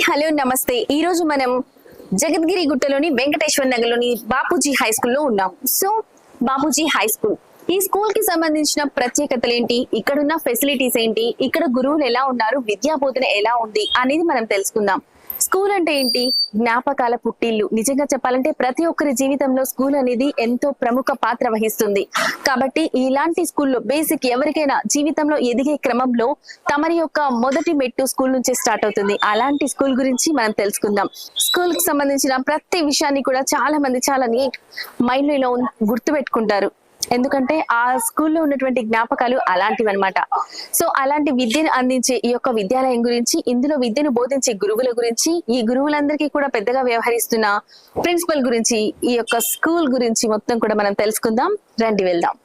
Hello నమస్తే. ఈ రోజు మనం జగద్గిరి గుట్టలోని వెంకటేశ్వర నగర్లోని బాపూజీ హై స్కూల్లో ఉన్నాం. సో బాపూజీ హై స్కూల్, ఈ స్కూల్ కి సంబంధించిన ప్రత్యేకతలు ఏంటి, ఇక్కడున్న ఫెసిలిటీస్ ఏంటి, ఇక్కడ గురువులు ఎలా ఉన్నారు, విద్యా బోధన ఎలా ఉంది అనేది మనం తెలుసుకుందాం. స్కూల్ అంటే ఏంటి? జ్ఞాపకాల పుట్టిల్లు. నిజంగా చెప్పాలంటే ప్రతి ఒక్కరి జీవితంలో స్కూల్ అనేది ఎంతో ప్రముఖ పాత్ర వహిస్తుంది. కాబట్టి ఇలాంటి స్కూల్లో బేసిక్ ఎవరికైనా జీవితంలో ఎదిగే క్రమంలో తమరి యొక్క మొదటి మెట్టు స్కూల్ నుంచే స్టార్ట్ అవుతుంది. అలాంటి స్కూల్ గురించి మనం తెలుసుకుందాం. స్కూల్ కి సంబంధించిన ప్రతి విషయాన్ని కూడా చాలా మంది చాలా మైండ్ లో ఇలా గుర్తు పెట్టుకుంటారు. ఎందుకంటే ఆ స్కూల్లో ఉన్నటువంటి జ్ఞాపకాలు అలాంటివి అనమాట. సో అలాంటి విద్యను అందించే ఈ యొక్క విద్యాలయం గురించి, ఇందులో విద్యను బోధించే గురువుల గురించి, ఈ గురువులందరికీ కూడా పెద్దగా వ్యవహరిస్తున్న ప్రిన్సిపల్ గురించి, ఈ యొక్క స్కూల్ గురించి మొత్తం కూడా మనం తెలుసుకుందాం. రండి వెళ్దాం.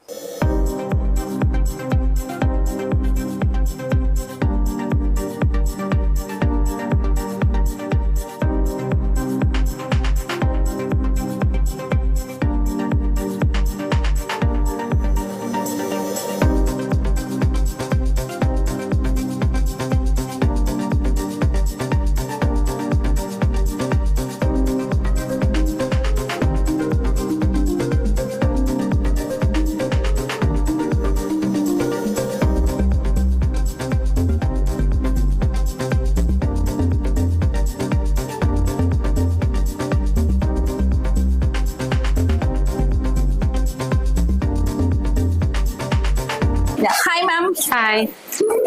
Hi ma'am. హాయ్.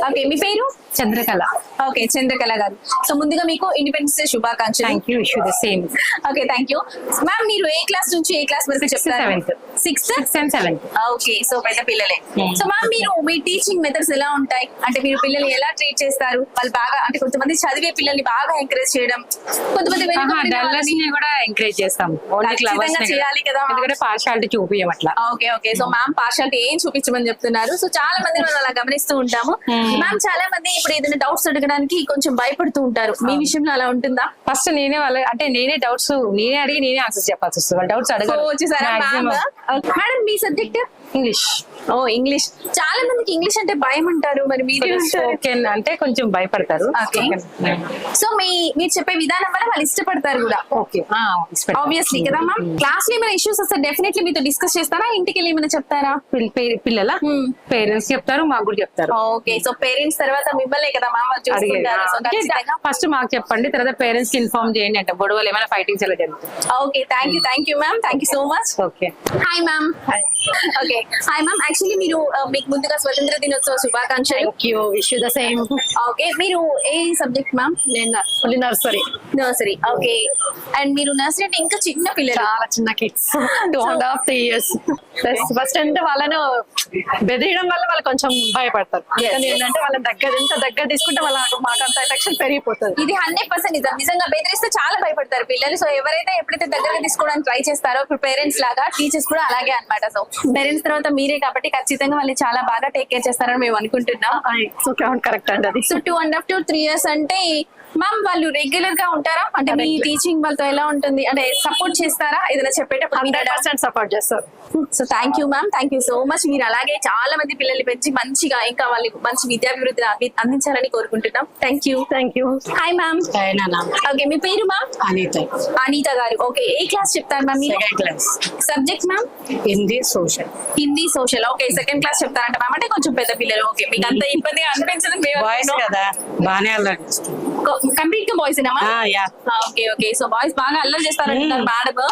ఓకే, మీ పేరు? చంద్రకళ. ఓకే, చంద్రకళ గారు. సో ముందుగా మీకు ఇండిపెండెన్స్ డే శుభాకాంక్షలు. Thank you. Wish the same. Okay, thank you ma'am. మీరు ఏ క్లాస్ నుంచి ఏ క్లాస్ వరకు చెప్తారు? 6th and 7th. Okay, so పెద్ద పిల్లలే. సో మ్యామ్, మీరు మీ టీచింగ్ మెథడ్స్ ఎలా ఉంటాయి? అంటే మీరు పిల్లల్ని ఎలా ట్రీట్ చేస్తారు? వాళ్ళు బాగా, అంటే కొంతమంది చదివే పిల్లల్ని బాగా ఎంకరేజ్ చేయడం, కొంతమంది కూడా ఎంకరేజ్ చేస్తాం. చేయాలి కదా, ఎందుకంటే పార్షాలిటీ చూపియం అట్లా. Okay okay. So ma'am partiality ఏం చూపించమని చెప్తున్నారు. సో చాలా మంది మనం అలా గమనిస్తూ ఉంటాము. మ్యామ్ చాలా మంది ఇప్పుడు ఏదైనా డౌట్స్ అడగడానికి కొంచెం భయపడుతూ ఉంటారు. మీ విషయంలో అలా ఉంటుందా? ఫస్ట్ నేనే డౌట్స్ నేనే అడిగి నేనే ఆన్సర్స్ చెప్పాల్సి వస్తుంది. వాళ్ళు డౌట్స్ అడగారు. మేడం, మీ సబ్జెక్ట్ ఇంగ్లీష్. ఓ, ఇంగ్లీష్. చాలా మందికి ఇంగ్లీష్ అంటే భయం అంటారు. మరి మీరు అంటే కొంచెం భయపడతారు. సో మీరు చెప్పే విధానం వల్ల వాళ్ళు ఇష్టపడతారు కూడా. ఓకే, ఆబ్వియస్లీ కదా మ్యామ్. క్లాస్ లో ఏమైనా ఇష్యూస్ వస్తే డెఫినెట్లీ మీతో డిస్కస్ చేస్తారా? ఇంటికి వెళ్ళి ఏమైనా చెప్తారా? పిల్లల పేరెంట్స్ చెప్తారు, మాకు కూడా చెప్తారు. ఓకే, సో పేరెంట్స్ తర్వాత మిమ్మల్ని కదా మ్యామ్ చూసుకుంటారు. ఫస్ట్ మాకు చెప్పండి, తర్వాత పేరెంట్స్ కి ఇన్ఫార్మ్ చేయండి. అంటే గొడవలు ఏమైనా ఫైటింగ్స్ ఎలా జరుగుతాయి. Okay, thank you ma'am. Thank you so much. Okay. Hi ma'am. Okay, hi ma'am. Actually మీరు మీకు ముందుగా స్వతంత్ర దినోత్సవ శుభాకాంక్షలు. Wish you the same. Okay, మీరు ఏ సబ్జెక్ట్ మ్యామ్? నేను నర్సరీ. ఓకే, అండ్ మీరు నర్సరీ అంటే ఇంకా చిన్న పిల్లలు, చాలా చిన్న కిడ్స్, 2.5 3 years. ఫస్ట్ అంటే వాళ్ళను బెదిరియడం వల్ల వాళ్ళు కొంచెం భయపడతారు. ఏంటంటే వాళ్ళని దగ్గర తీసుకుంటే మాకు అంత ఎఫెక్షన్ పెరిగిపోతుంది. ఇది 100% నిజంగా బెదిరిస్తే చాలా భయపడతారు పిల్లలు. సో ఎవరైతే ఎప్పుడైతే దగ్గరగా తీసుకోవడానికి ట్రై చేస్తారో, ఇప్పుడు పేరెంట్స్ లాగా టీచర్స్ కూడా అలాగే అన్నమాట. సో పేరెంట్స్ తర్వాత మీరే కాబట్టి ఖచ్చితంగా వాళ్ళు చాలా బాగా టేక్ కేర్ చేస్తారని మేము అనుకుంటున్నాం. కరెక్ట్ అండి అది. సో 2.5 to 3 years అంటే మ్యామ్ వాళ్ళు రెగ్యులర్ గా ఉంటారా? అంటే మీ టీచింగ్ వాళ్ళతో ఎలా ఉంటుంది? అంటే సపోర్ట్ చేస్తారా ఏదైనా చెప్పేటప్పుడు? 100% సపోర్ట్ చేస్తారు. So thank you ma'am. Thank you so much. మీరు అలా అలాగే చాలా మంది పిల్లల్ని పెంచి మంచిగా ఇంకా వాళ్ళకి మంచి విద్యాభివృద్ధిని అందించాలని కోరుకుంటున్నాం. Thank you. Hi ma'am. Okay, మీ పేరు మ్యామ్? అనిత గారు. ఓకే, ఏ క్లాస్ చెప్తారు మ్యామ్ మీరు? Second class subject ma'am? Hindi social. Hindi social. Okay, second class చెప్తారంట మ్యామ్. అంటే కొంచెం పెద్ద పిల్లలు. ఓకే, మీకు అంత ఇబ్బందిగా అనిపించదు బాయ్స్ కదా, బాగానే అల్లరి కంప్లీట్ గా boys yeah. Okay okay, so boys బాగా అల్లరి చేస్తారంటున్నారు మేడం.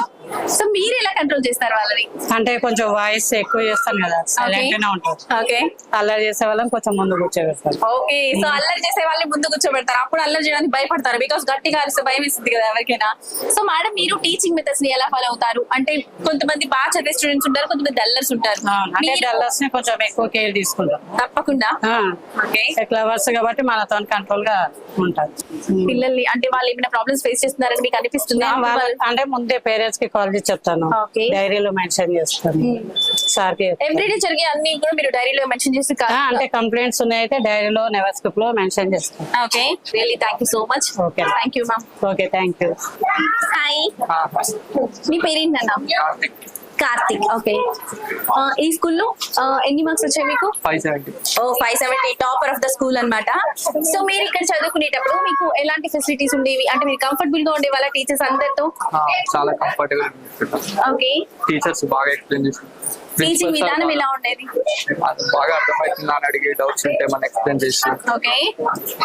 సో మీరు ఎలా కంట్రోల్ చేస్తారు వాళ్ళని? అంటే కొంచెం వాయిస్ ఎక్కువ చేస్తాను కదా, సైలెంట్ గానే ఉంటారు. ఓకే అల్లరి చేసే వాళ్ళని కొంచెం ముందు కూర్చోబెడతారు. ఓకే, సో అల్లరి చేసే వాళ్ళని ముందు కూర్చోబెడతారు, అప్పుడు అల్లరి చేయడానికి భయపడతారు, బికాస్ గట్టిగా అరిస్తే భయం ఇస్తుంది కదా ఎవరికైనా. సో మేడం, మీరు టీచింగ్ మెథడ్స్ ని ఎలా ఫాలో అవుతారు? అంటే కొంతమంది బాగా చదివే స్టూడెంట్స్ ఉంటారు, కొంతమంది డల్లర్స్ ఉంటారు. అంటే డల్లర్స్ ని కొంచెం ఎక్కువ కేర్ తీసుకుంటాం. తప్పకుండా. ఓకే, క్లవర్స్ కాబట్టి మనతో కంట్రోల్ గా ఉంటారు. పిల్లల్ని అంటే వాళ్ళు ఏమైనా ప్రాబ్లమ్స్ ఫేస్ చేస్తున్నారని మీకు అనిపిస్తుందా? అంటే ముందే పేరెంట్స్ కి కాల్ చేసి చెప్తాను, Okay. డైరీలో మెన్షన్ చేస్తాను సార్ కి. ఎవ్రీడే జరిగే అన్ని కూడా మీరు డైరీలో మెన్షన్ చేసి అంటే కంప్లైంట్స్ ఉన్నాయితే డైరీలో నెవర్ స్క్రిప్ట్ లో మెన్షన్ చేస్తాను. Okay, really thank you so much. Okay. Thank you ma'am. Okay, thank you. Hi, మీ పేరేంటన్నా? కార్తిక్. ఓకే, ఈ స్కూల్లో ఎన్ని మార్క్స్ వచ్చాయి మీకు? 570. 570, టాపర్ ఆఫ్ ద స్కూల్ అన్నమాట. సో మీరు ఇక్కడ చదువుకునేటప్పుడు మీకు ఎలాంటి ఫెసిలిటీస్ ఉండేవి? అంటే మీరు కంఫర్టబుల్ గా ఉండే వాళ్ళ టీచర్స్ అందరితో? చాలా కంఫర్టబుల్. ఓకే, టీచర్స్ బాగా ఎక్స్ప్లెయిన్ చేసి టీచింగ్ విధానం ఎలా ఉండేది? బాగా అర్థమవుతుంది అని అడిగి డౌట్స్ ఉంటే మనం ఎక్స్ప్లెయిన్ చేసి, ఓకే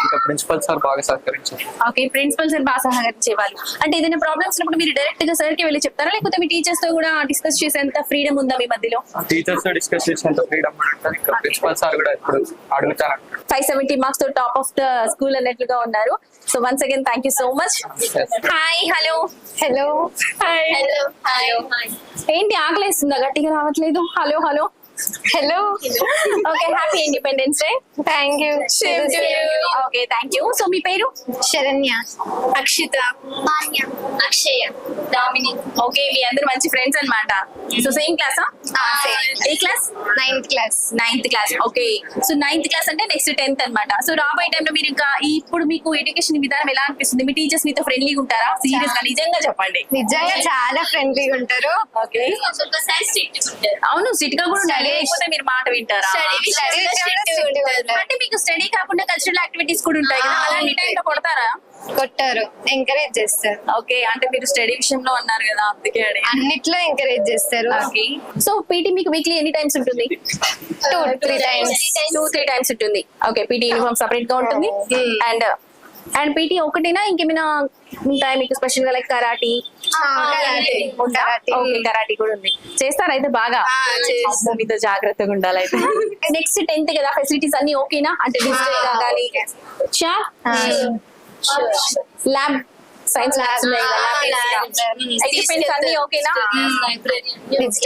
ఇంకా ప్రిన్సిపల్ సార్ బాగా సహకరించారు. ఓకే, ప్రిన్సిపల్ సార్ బాగా సహకరించేవాళ్ళు. అంటే ఏదైనా ప్రాబ్లమ్స్ ఉన్నప్పుడు మీరు డైరెక్ట్ గా సార్ కి వెళ్ళి చెప్తారా, లేకపోతే మీ టీచర్స్ తో కూడా డిస్కస్ చేసేంత ఫ్రీడమ్ ఉందా మీ మధ్యలో? టీచర్స్ తో డిస్కస్ చేసేంత ఫ్రీడమ్ కూడా ఉంటుంది. ఇంకా ప్రిన్సిపల్ సార్ కూడా ఇప్పుడు అడుగుతారంటారు. 570 మార్క్స్ తో టాప్ ఆఫ్ ద స్కూల్ అన్నట్లుగా ఉన్నారు. So once again thank you so much. Hi, hello. Hello ఏంటి ఆకలేస్తుందా? గట్టిగా రావట్లేదు. Hello hello. Okay, happy Independence Day. Thank you. Okay, thank you. So మీ పేరు? శరణ్య, అక్షిత, మాన్య, అక్షయ, డామిని. ఓకే, మీ అందరు మంచి ఫ్రెండ్స్ అన్నమాట. సో సేమ్ క్లాసా? ఏ class? 9th class. 9th class. Okay, so 9th class అంటే నెక్స్ట్ 10th అన్నమాట. సో రాబోయే టైంలో మీరు ఇంకా ఇప్పుడు మీకు ఎడ్యుకేషన్ విధానం ఎలా అనిపిస్తుంది? మీ టీచర్స్ మీతో ఫ్రెండ్లీగా ఉంటారా? సీరియస్ గా నిజంగా చెప్పండి. నిజంగా చాలా ఫ్రెండ్లీగా ఉంటారు. ఓకే, ఒక్కొక్కసారి స్ట్రిక్ట్ ఉంటారు. అవును, సిట్ గా కూడా ఉండాలి, లేకపోతే మీరు మాట వింటారా? అంటే మీకు స్టడీ కాకుండా కల్చరల్ యాక్టివిటీస్ కూడా ఉంటాయి కదా, అలాంటి టైంలో కొడతారా? కొట్టారు, ఎంకరేజ్ చేస్తారు. ఓకే, అంటే మీరు స్టడీ విషయంలో అన్నారు కదా, అందుకే అడిగాను. అన్నిట్లో ఎంకరేజ్ చేస్తారు. ఓకే, సో పీటీ మీకు వీక్లీ ఎన్ని టైమ్స్ ఉంటుంది? 2-3 times. 2-3 టైమ్స్ ఉంటుంది. ఓకే, పీటీ యూనిఫామ్ సెపరేట్ గా ఉంటుంది. అండ్ పీటీ ఒకటేనా, ఇంకేమైనా ఉంటాయి మీకు స్పెషల్ గా? లైక్ కరాటీ ఉందా? ఓకే, కరాటీ కూడా ఉంది. చేస్తారా అయితే బాగా? అమ్మో, మీతో జాగ్రత్తగా ఉండాలి అయితే. నెక్స్ట్ 10th కదా, ఫెసిలిటీస్ అన్ని ఓకేనా? అంటే డిజిటల్ గా కానీ ల్యాబ్, సైన్స్ ల్యాబ్స్ ఉన్నాయి కదా, ఎక్విప్మెంట్స్ అన్ని ఓకేనా?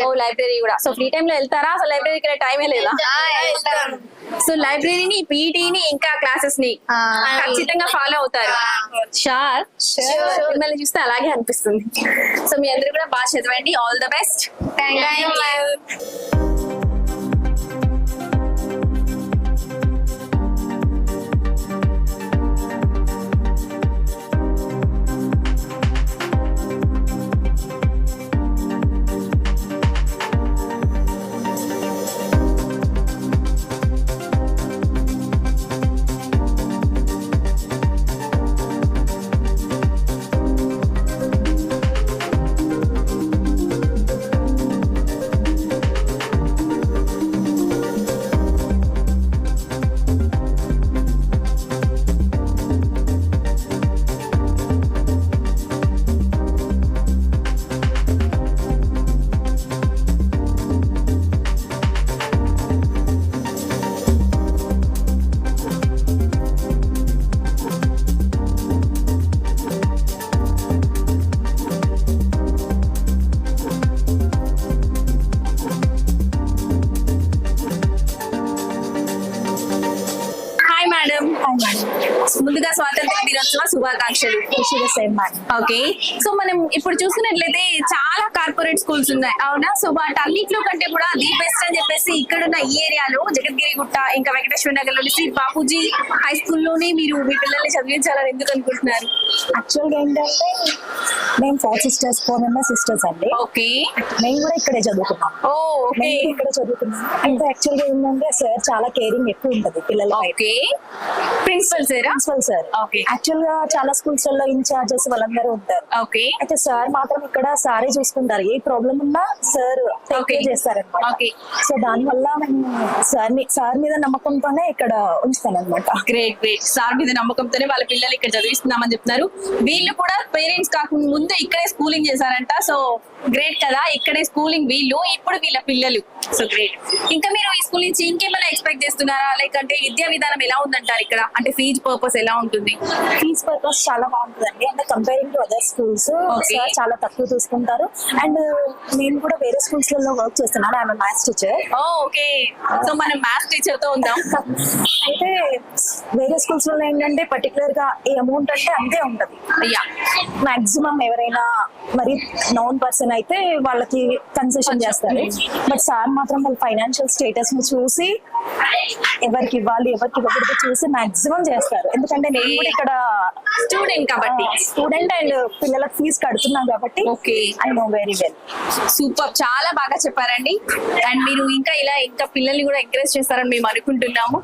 ఓ, లైబ్రరీ కూడా. సో ఫ్రీ టైమ్ లో వెళ్తారా? అసలు లైబ్రరీకి టైమే లేదా? సో లైబ్రరీని, పీటీని, ఇంకా క్లాసెస్ ని ఖచ్చితంగా ఫాలో అవుతారు. షూర్. మిమ్మల్ని చూస్తే అలాగే అనిపిస్తుంది. సో మీ అందరూ కూడా బాగా చదవండి. All the best. Thank you. శుభాకాంక్షలు. ఓకే, సో మనం ఇప్పుడు చూసుకున్నట్లయితే చాలా కార్పొరేట్ స్కూల్స్ ఉన్నాయి అవునా, సో వాటన్నిటిలో కంటే కూడా ది బెస్ట్ అని చెప్పేసి ఇక్కడున్న ఈ ఏరియాలో జగద్గిరి గుట్ట ఇంకా వెంకటేశ్వర నగర్ లోని శ్రీ బాపూజీ హై స్కూల్లోనే మీరు మీ పిల్లల్ని చదివించాలని ఎందుకు అనుకుంటున్నారు? యాక్చువల్గా ఏంటంటే మేము 4 sisters 4 members సిస్టర్స్ అండి. ఓకే, మేము కూడా ఇక్కడే చదువుకున్నాం. ఓకే మేము ఇక్కడ చదువుకున్నాం. అయితే యాక్చువల్గా ఏంటంటే సార్ చాలా కేరింగ్ ఎక్కువ ఉంటది పిల్లలపై. Okay, principal sir. Principal sir okay. యాక్చువల్ గా చాలా స్కూల్స్ లో ఇన్ఛార్జెస్ వాళ్ళందరూ ఉంటారు. ఓకే, అయితే సార్ మాత్రం ఇక్కడ సారే చూసుకుంటారు. ఏ ప్రాబ్లం ఉన్నా సార్ టేక్ Okay. కేర్ చేస్తారనమాట. ఓకే, సో దాని వల్ల మేము సార్ మీద నమ్మకంతోనే ఇక్కడ ఉంచుతాను అనమాట. Great great. సార్ మీద నమ్మకంతోనే వాళ్ళ పిల్లలు ఇక్కడ చదివిస్తున్నామని చెప్తున్నారు. వీళ్ళు కూడా పేరెంట్స్ కాకుండా ముందు ఇక్కడే స్కూలింగ్ చేశారంట, సో గ్రేట్ కదా. ఇక్కడే స్కూలింగ్ వీళ్ళు, ఇప్పుడు వీళ్ళ పిల్లలు, సో గ్రేట్. ఇంకా మీరు ఈ స్కూల్ నుంచి ఇంకేమైనా ఎక్స్పెక్ట్ చేస్తున్నారా? లైక్ అంటే విద్యా విధానం ఎలా ఉందంటారు ఇక్కడ? అంటే ఫీజు పర్పస్ ఎలా ఉంటుంది? ఫీజ్ పర్పస్ చాలా బాగుంటుందండి. అంటే comparing to other schools Okay. Sir చాలా తక్కువ తీసుకుంటారు. అండ్ నేను కూడా వేరే స్కూల్స్ లలో వర్క్ చేస్తున్నాను. I'm maths teacher. Okay, so మనం మ్యాథ్స్ టీచర్ తో ఉందాం. అయితే వేరే స్కూల్స్ లో ఏంటంటే పర్టికులర్ గా ఈ అమౌంట్ అంటే అంతే ఉంటది. యా, మాక్సిమం ఎవరైనా మరి నౌన్ పర్సన్ అయితే వాళ్ళకి కన్సెషన్ చేస్తారు. బట్ సార్ మాత్రం వాళ్ళ ఫైనాన్షియల్ స్టేటస్ ని చూసి ఎవరికి ఇవ్వాలి ఎవరికి ఇవ్వకూడదు చూసి మాక్సిమం చేస్తారు. ఎందుకంటే నేను కూడా ఇక్కడ స్టూడెంట్ కాబట్టి. స్టూడెంట్ అండ్ పిల్లలకు ఫీజు కడుతున్నాం కాబట్టి okay, I know very well. Super, చాలా బాగా చెప్పారండి. అండ్ మీరు ఇంకా ఇలా ఇంకా పిల్లల్ని కూడా ఎంకరేజ్ చేస్తారని మేము అనుకుంటున్నాము.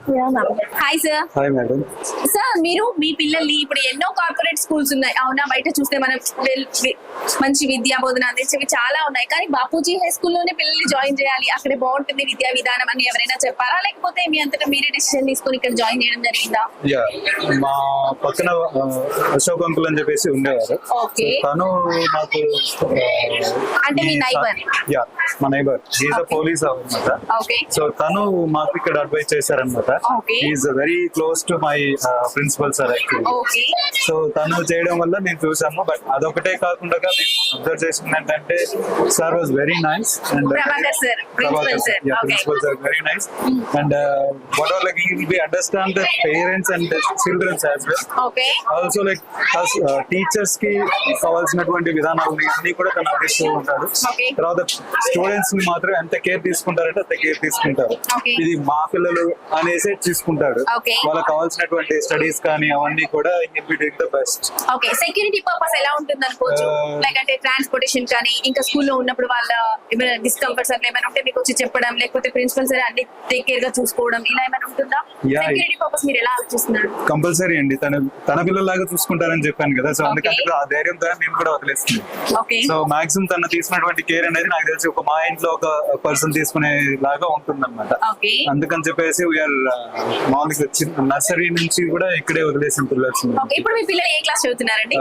Hi sir. Hi madam. Sir, మీరు మీ పిల్లల్ని ఇప్పుడు ఎన్నో కార్పొరేట్ స్కూల్స్ ఉన్నాయి అవునా, బయట చూస్తే మనం మంచి విద్యా బోధన అందించేవి చాలా ఉన్నాయి, కానీ బాపూజీ హై స్కూల్లోనే పిల్లల్ని జాయిన్ చేయాలి, అక్కడే బాగుంటుంది విద్యా విధానం అని ఎవరైనా చెప్పారా, లేకపోతే మీ అంతటా మీరే డిసిషన్ తీసుకొని ఇక్కడ జాయిన్ చేయడం జరిగిందా? యా, మా పక్కన అశోక్ అంకుల్ అని చెప్పేసి ఉండేవారు. ఓకే, తను నాకు అంటే మీ నైబర్? యా, మా నైబర్. ఈజ్ అ పోలీస్ అనమాట. ఓకే, సో తను మాకు ఇక్కడ అడ్వైజ్ చేశారనమాట. Okay. Is very close to my principal sir actually. Okay, so తను చేయడం వల్ల నేను చూసాము. బట్ అదొకటే కాకుండా అబ్జర్వ్ చేసింది ఏంటంటే sir was very nice and Prabhakar sir, principal sir. Okay, principal sir very nice and what are like he will be understand the parents and the children as well. Okay, also like teachers కి కావాల్సినటువంటి విధానాలు అన్ని కూడా తను అందిస్తూ ఉంటాడు. Okay. తర్వాత students ని మాత్రం ఎంత కేర్ తీసుకుంటారంటే అంత కేర్ తీసుకుంటారు. Okay. ఇది మా పిల్లలు అనేసి తీసుకుంటాడు. Okay. వాళ్ళకి కావాల్సినటువంటి స్టడీస్ కానీ అవన్నీ కూడా the best. Okay. Security purpose ఎలా ఉంటుంది అనుకోవచ్చు? లైక్ అంటే ట్రాన్స్పోర్టేషన్ కానీ ఇంకా స్కూల్లో ఉన్నప్పుడు వాళ్ళ ఏమైనా డిస్కంఫర్ట్స్ అట్లా ఏమైనా ఉంటే మీకు వచ్చి చెప్పడం, లేకపోతే ప్రిన్సిపల్ సరే అన్ని టేక్ కేర్ గా చూసుకోవడం, ఇలా ఏమైనా ఉంటుందా? Yeah. సెక్యూరిటీ పర్పస్ మీరు ఎలా ఆలోచిస్తున్నారు? కంపల్సరీ అండి. తన పిల్లలాగా చూసుకుంటారని చెప్పాను కదా, సో అందుకంటే ఆ ధైర్యంతో మేము కూడా వదిలేస్తున్నాం. ఓకే, సో మాక్సిమం తను తీసుకున్నటువంటి కేర్ అనేది నాకు తెలిసి ఒక మా ఇంట్లో ఒక పర్సన్ తీసుకునే లాగా ఉంటుంది అనమాట. ఓకే, అందుకని చెప్పేసి వీఆర్ మామూలుగా నర్సరీ నుంచి కూడా ఇక్కడే వదిలేసిన పిల్లలు. ఓకే. ఇప్పుడు మీ పిల్లలు ఏ క్లాస్ చదువుతున్నారండి?